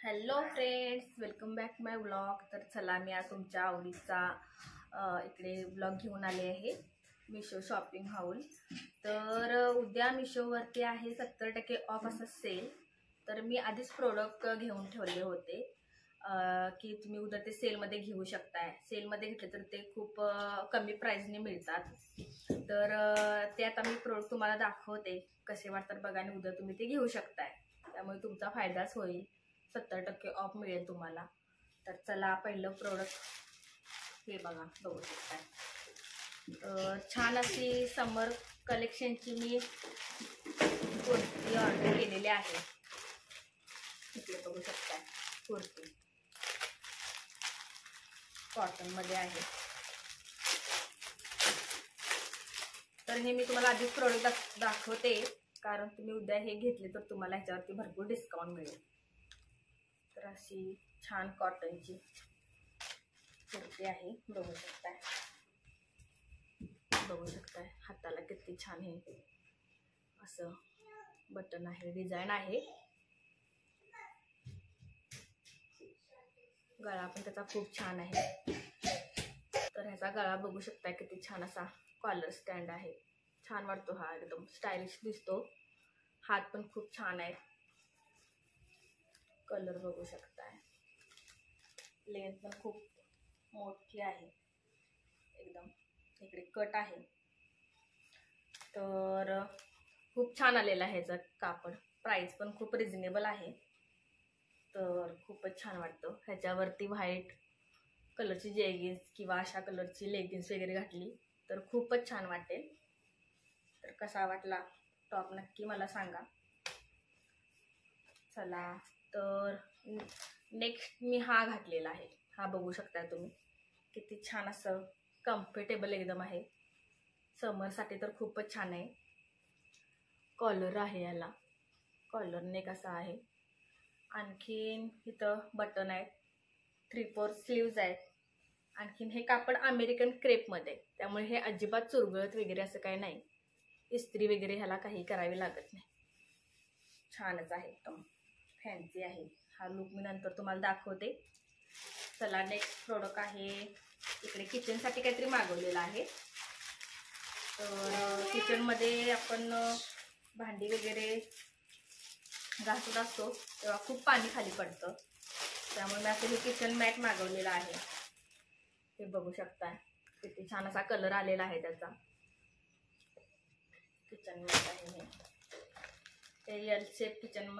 Hello friends, welcome back माय vlog. तर चला, मी आज तुमच्या आवडीचा इकडे व्लॉग घेऊन आले आहे. Meesho shopping haulm. तर उद्या मिशोवरती आहे 70% ऑफ असा सेल. तर मी आधीच प्रोडक्ट घेऊन ठेवले होते की तुम्ही उद्या ते सेलमध्ये घेऊ शकताय. सेलमध्ये घेतले तर ते खूप कमी प्राईजने मिळतात. तर ते आता मी प्रोडक्ट तुम्हाला दाखवते, कसे वाटतात बघा, आणि उद्या तुम्ही ते घेऊ शकताय. त्यामुळे तुमचा फायदाच होईल. 70% ऑफ मिळेल तुम्हाला. तर चला, पहिलं प्रोडक्ट हे बघू शकताय. छान अशी समर कलेक्शनची मी कुर्ती ऑर्डर केलेली आहे. इकडे बघू शकताय, कुर्ती कॉटनमध्ये आहे. तर हे मी तुम्हाला आधीच प्रोडक्ट दाखवते, कारण तुम्ही उद्या हे घेतले तर तुम्हाला ह्याच्यावरती भरपूर डिस्काउंट मिळेल. तर अशी छान कॉटनची कुर्ती आहे. बघू शकताय हाताला किती छान हे असं बटन आहे, डिझाईन आहे. गळा पण त्याचा खूप छान आहे. तर ह्याचा गळा बघू शकताय, किती छान असा कॉलर स्टँड आहे. छान वाटतो हा, एकदम स्टायलिश दिसतो. हात पण खूप छान आहे. कलर बघू शकताय. लेंथ पण खूप मोठी आहे एकदम. इकडे कट आहे. तर खूप छान आलेला आहे ह्याचं कापड. प्राइस पण खूप रिजनेबल आहे. तर खूपच छान वाटतं. ह्याच्यावरती व्हाईट कलरची जेगिन्स किंवा अशा कलरची लेगिन्स वगैरे घातली तर खूपच छान वाटेल. तर कसा वाटला टॉप नक्की मला सांगा. चला, तर नेक्स्ट मी हा घातलेला आहे. हा बघू शकता तुम्ही, किती छान असं कम्फर्टेबल एकदम आहे. समरसाठी तर खूपच छान आहे. कॉलर आहे याला, कॉलर नेक असा आहे. आणखीन इथं बटन आहेत. 3/4 स्लीव्ज आहेत. आणखीन हे कापड अमेरिकन क्रेपमध्ये, त्यामुळे हे अजिबात चुरगळत वगैरे असं काही नाही. इस्त्री वगैरे ह्याला काही करावी लागत नाही. छानच आहे, एकदम फॅन्सी आहे. हा लुक मी नंतर तुम्हाला दाखवते. चला, नेक्स्ट प्रोडक्ट आहे. इकडे किचनसाठी काहीतरी मागवलेलं आहे. तर किचनमध्ये आपण भांडी वगैरे घासत असतो तेव्हा खूप पाणी खाली पडतं. त्यामुळे मी असं हे किचन मॅट मागवलेलं आहे. हे बघू शकता, किती छान असा कलर आलेला आहे त्याचा. किचन मॅट आहे हे एल शेप किचन.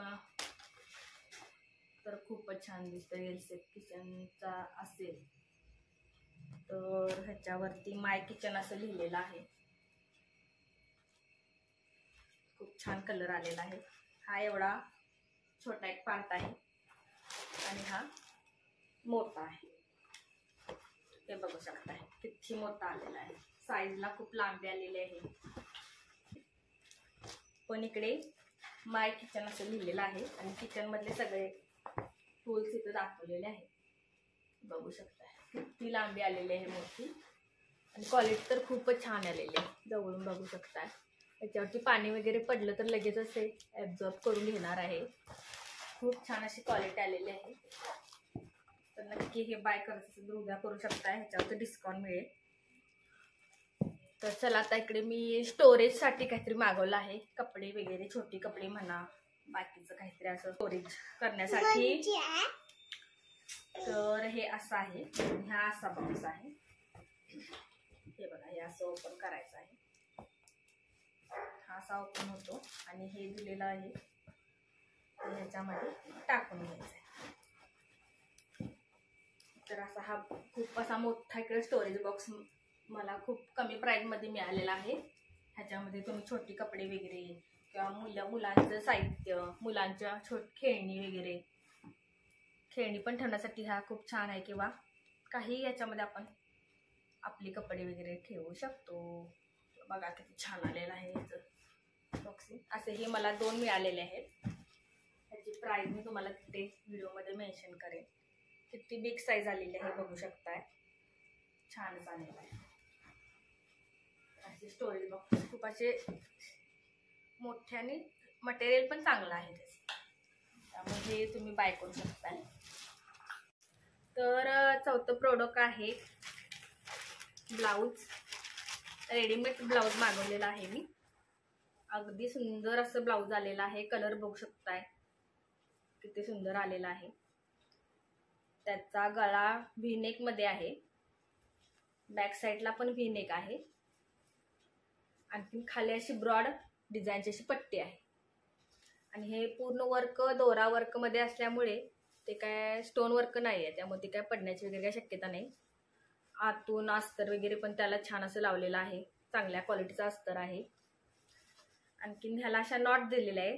तर खूपच छान दिसतं. एल शेप किचनचा असेल तर ह्याच्यावरती माय किचन असं लिहिलेलं आहे. खूप छान कलर आलेला आहे. हा एवढा छोटा एक पार्ट आहे आणि हा मोठा आहे. हे बघू शकताय, किती मोठा आलेला आहे. साईजला खूप लांबी आलेली आहे. पण इकडे माय किचन असं लिहिलेलं आहे आणि किचन मधले सगळे टूल्स इथे दाखवलेले आहेत. बघू शकताय, किती लांबी आलेली आहे मोठी. आणि क्वालिटी तर खूपच छान आलेली आहे. जवळून बघू शकताय. याच्यावरती पाणी वगैरे पडलं तर लगेच असे ॲब्झॉर्ब करून घेणार आहे. खूप छान अशी क्वालिटी आलेली आहे. तर नक्की हे बाय करायचं असेल तर उद्या करू शकताय. ह्याच्यावरती डिस्काउंट मिळेल. तर चला, आता इकडे मी स्टोरेजसाठी काहीतरी मागवलं आहे. कपडे वगैरे, छोटी कपडे म्हणा, बाकीचं काहीतरी असं स्टोरेज करण्यासाठी. तर हे असं आहे. हा असा बॉक्स आहे. हे बघा, हे असं ओपन करायचं आहे. हा असा ओपन होतो आणि हे दिलेलं आहे ह्याच्यामध्ये टाकून घ्यायचं आहे. तर असा हा खूप असा मोठा इकडे स्टोरेज बॉक्स मला खूप कमी प्राईजमध्ये मिळालेला आहे. ह्याच्यामध्ये तुम्ही छोटी कपडे वगैरे किंवा मुलांचं साहित्य, मुलांच्या खेळणी वगैरे, खेळणी पण ठेवण्यासाठी हा खूप छान आहे. किंवा काही याच्यामध्ये आपण आपले कपडे वगैरे ठेवू शकतो. बघा किती छान आलेलं आहे याचं बॉक्सिंग. असे हे मला 2 मिळालेले आहेत. ह्याची प्राईस मी तुम्हाला तिथे व्हिडिओमध्ये मेन्शन करेन. किती बिग साईज आलेली आहे बघू शकताय. छानच आलेलं आहे. असे स्टोरेज बॉक्स खूप असे मोठे आणि मटेरियल पण चांगलं आहे त्याचं. त्यामुळे हे तुम्ही बाय करू शकता. तर चौथं प्रोडक्ट आहे ब्लाऊज. रेडीमेड ब्लाऊज मागवलेला आहे मी. अगदी सुंदर असं ब्लाऊज आलेलं आहे. कलर बघू शकताय किती सुंदर आलेला आहे. त्याचा गळा व्ही नेक मध्ये आहे. बॅक साईडला पण व्ही नेक आहे. आणखी खाली अशी ब्रॉड डिझाईनची अशी पट्टी आहे. आणि हे पूर्ण वर्क दोरा वर्क मध्ये असल्यामुळे ते काय स्टोन वर्क नाही आहे, त्यामुळे ते काय पडण्याची वगैरे काही शक्यता नाही. आतून अस्तर वगैरे पण त्याला छान असं लावलेलं आहे. चांगल्या क्वालिटीचा अस्तर आहे. आणखीन ह्याला अशा नॉट दिलेल्या आहे.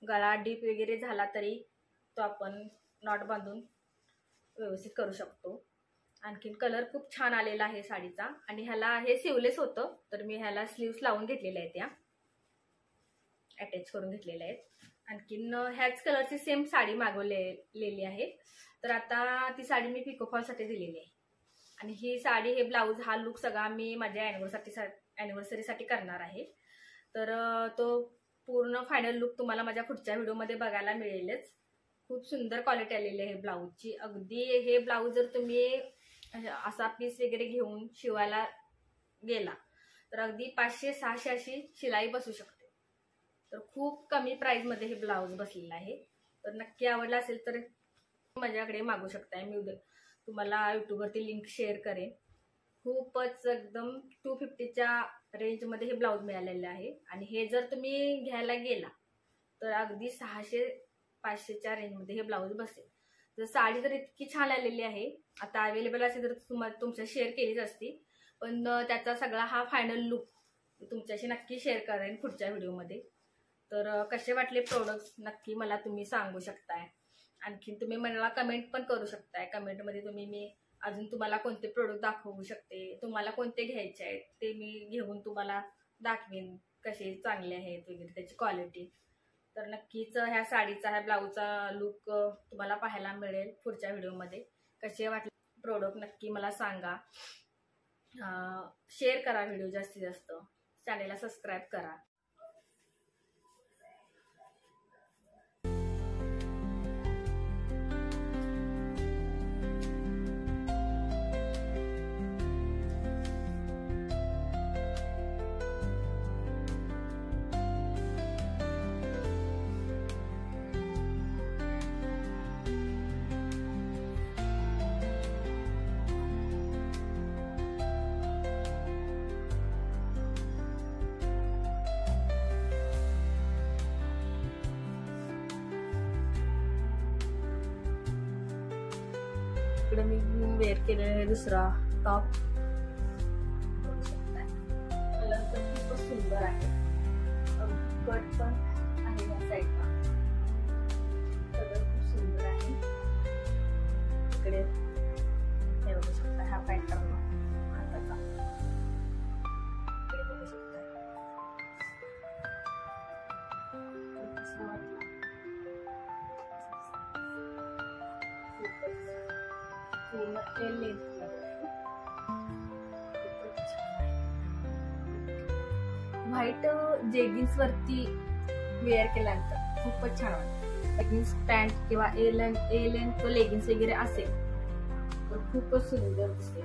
गळा डीप वगैरे झाला तरी तो आपण नॉट बांधून व्यवस्थित करू शकतो. आणखीन कलर खूप छान आलेला आहे साडीचा. आणि ह्याला हे सिवलेस होतं, तर मी ह्याला स्लीव्स लावून घेतलेल्या आहेत, त्या अटॅच करून घेतलेल्या आहेत. आणखीन ह्याच कलरची सेम साडी मागवलेली आहे. तर आता ती साडी मी पिको फॉलसाठी दिलेली आहे. आणि ही साडी हे ब्लाऊज हा लुक सगळा मी माझ्या ॲनिव्हर्सरीसाठी करणार आहे. तर तो पूर्ण फायनल लुक तुम्हाला माझ्या पुढच्या व्हिडिओमध्ये बघायला मिळेलच. खूप सुंदर क्वालिटी आलेली आहे ब्लाऊजची. अगदी हे ब्लाऊज जर तुम्ही असा पीस वगैरे घेऊन शिवायला गेला तर अगदी 500-600 अशी शिलाई बसू शकते. तर खूप कमी प्राईजमध्ये हे ब्लाऊज बसलेलं आहे. तर नक्की आवडला असेल तर माझ्याकडे मागू शकताय. मी उद्या तुम्हाला यूट्यूबवरती लिंक शेअर करेन. खूपच एकदम 250च्या रेंजमध्ये हे ब्लाऊज मिळालेलं आहे. आणि हे जर तुम्ही घ्यायला गेला तर अगदी 600-500च्या रेंजमध्ये हे ब्लाऊज बसेल. जर साडी तर इतकी छान आलेली आहे. आता अवेलेबल असेल तर तुम्हाला तुमच्या शेअर केलीच असती, पण त्याचा सगळा हा फायनल लुक तुमच्याशी नक्की शेअर करेन पुढच्या व्हिडिओमध्ये. तर कसे वाटले प्रोडक्ट्स नक्की मला तुम्ही सांगू शकताय. आणखीन तुम्ही मला कमेंट पण करू शकताय. कमेंटमध्ये तुम्ही मी अजून तुम्हाला कोणते प्रोडक्ट दाखवू शकते, तुम्हाला कोणते घ्यायचे आहेत ते मी घेऊन तुम्हाला दाखवेन, कसे चांगले आहेत वगैरे त्याची क्वालिटी. तर नक्कीच ह्या साडीचा ह्या ब्लाऊजचा लुक तुम्हाला पाहायला मिळेल पुढच्या व्हिडिओमध्ये. कसे वाटले प्रोडक्ट नक्की मला सांगा. शेअर करा व्हिडिओ जास्तीत जास्त. चॅनेलला सबस्क्राईब करा. इकडे मी वेअर केलेला आहे दुसरा टॉप. कलर तर खूपच सुंदर आहे. कट पण आहे या साईडला. कलर खूप सुंदर आहे. इकडे हे बघू शकता हा पॅटर्न हाताचा. इकडे बघू शकता व्हाईट जेगिन्स वरती वेअर केल्यानंतर खूपच छान वाटतं. लेगिन्स पॅन्ट किंवा ए लेंथ लेगिन्स वगैरे असेल तर खूपच सुंदर दिसते.